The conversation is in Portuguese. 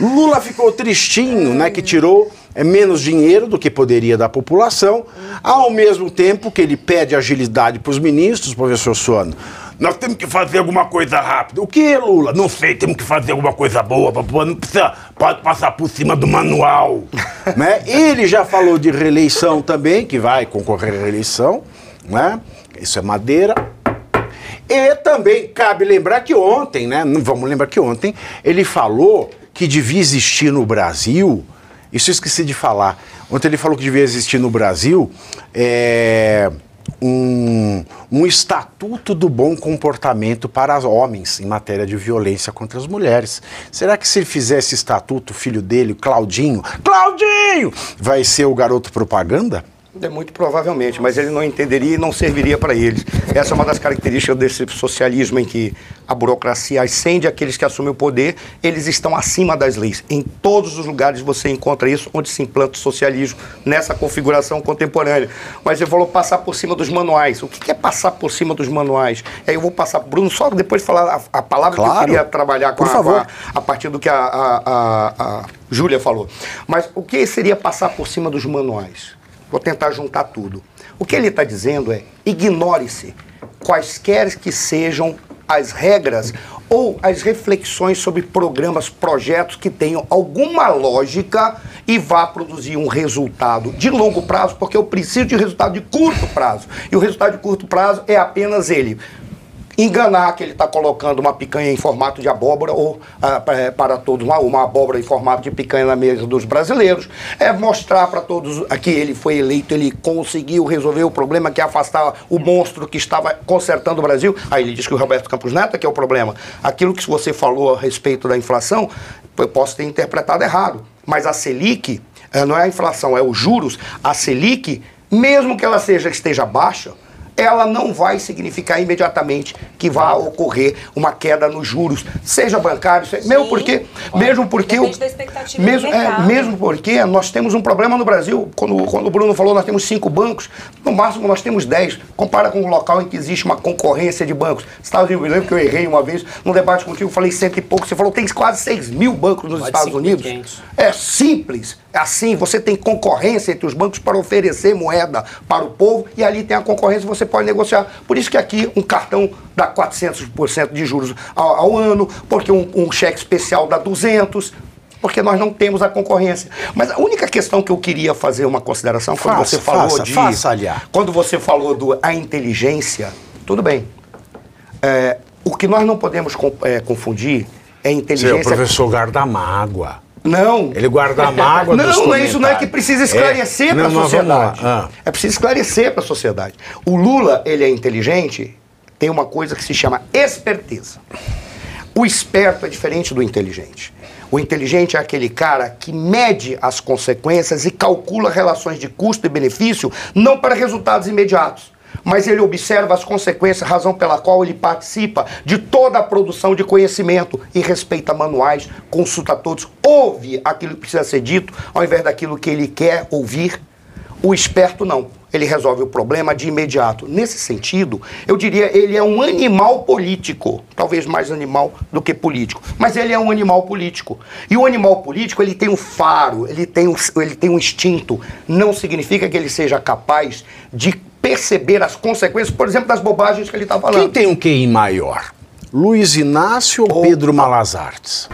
Lula ficou tristinho, né, que tirou menos dinheiro do que poderia da população, ao mesmo tempo que ele pede agilidade para os ministros, professor Suano. Nós temos que fazer alguma coisa rápida. O que, Lula? Não sei, temos que fazer alguma coisa boa, não precisa, pode passar por cima do manual. Né? Ele já falou de reeleição também, que vai concorrer à reeleição, né? Isso é madeira. E também cabe lembrar que ontem, né? Vamos lembrar que ontem ele falou que devia existir no Brasil, isso eu esqueci de falar, ontem ele falou que devia existir no Brasil um estatuto do bom comportamento para os homens em matéria de violência contra as mulheres. Será que se ele fizer esse estatuto, o filho dele, o Claudinho, vai ser o garoto propaganda? É muito provavelmente, mas ele não entenderia e não serviria para eles. Essa é uma das características desse socialismo em que a burocracia ascende aqueles que assumem o poder, eles estão acima das leis. Em todos os lugares você encontra isso, onde se implanta o socialismo, nessa configuração contemporânea. Mas você falou passar por cima dos manuais. O que é passar por cima dos manuais? Aí eu vou passar para o Bruno, só depois de falar a palavra que eu queria trabalhar com a partir do que a Júlia falou. Mas o que seria passar por cima dos manuais? Vou tentar juntar tudo. O que ele está dizendo é, ignore-se quaisquer que sejam as regras ou as reflexões sobre programas, projetos que tenham alguma lógica e vá produzir um resultado de longo prazo, porque eu preciso de resultado de curto prazo. E o resultado de curto prazo é apenas ele enganar que ele está colocando uma picanha em formato de abóbora ou para todos uma abóbora em formato de picanha na mesa dos brasileiros, mostrar para todos que ele foi eleito, ele conseguiu resolver o problema que é afastar o monstro que estava consertando o Brasil. Aí ele diz que o Roberto Campos Neto que é o problema. Aquilo que você falou a respeito da inflação, eu posso ter interpretado errado, mas a Selic, não é a inflação, é os juros, a Selic, mesmo que ela esteja baixa, ela não vai significar imediatamente que vai ocorrer uma queda nos juros, seja bancário, mesmo porque nós temos um problema no Brasil. Quando o Bruno falou, nós temos 5 bancos, no máximo nós temos 10. Compara com um local em que existe uma concorrência de bancos. Estados Unidos, eu lembro que eu errei uma vez num debate contigo, falei 100 e pouco, você falou tem quase 6 mil bancos nos Estados Unidos. É simples. Assim, você tem concorrência entre os bancos para oferecer moeda para o povo e ali tem a concorrência, você pode negociar. Por isso que aqui um cartão dá 400% de juros ao ano, porque um cheque especial dá 200%, porque nós não temos a concorrência. Mas a única questão que eu queria fazer uma consideração, quando você falou da inteligência, tudo bem. O que nós não podemos confundir é inteligência... Seu professor guarda-mágoa. Não. Ele guarda a mágoa dos comentários. Isso não é que precisa esclarecer para a sociedade. É preciso esclarecer para a sociedade. O Lula, ele é inteligente, tem uma coisa que se chama esperteza. O esperto é diferente do inteligente. O inteligente é aquele cara que mede as consequências e calcula relações de custo e benefício, não para resultados imediatos, mas ele observa as consequências, razão pela qual ele participa de toda a produção de conhecimento e respeita manuais, consulta todos, ouve aquilo que precisa ser dito, ao invés daquilo que ele quer ouvir. O esperto não, ele resolve o problema de imediato. Nesse sentido, eu diria, ele é um animal político, talvez mais animal do que político, mas ele é um animal político. E o animal político, ele tem um faro, ele tem um instinto, não significa que ele seja capaz de perceber as consequências, por exemplo, das bobagens que ele está falando. Quem tem um QI maior? Luiz Inácio ou Pedro Malas Artes?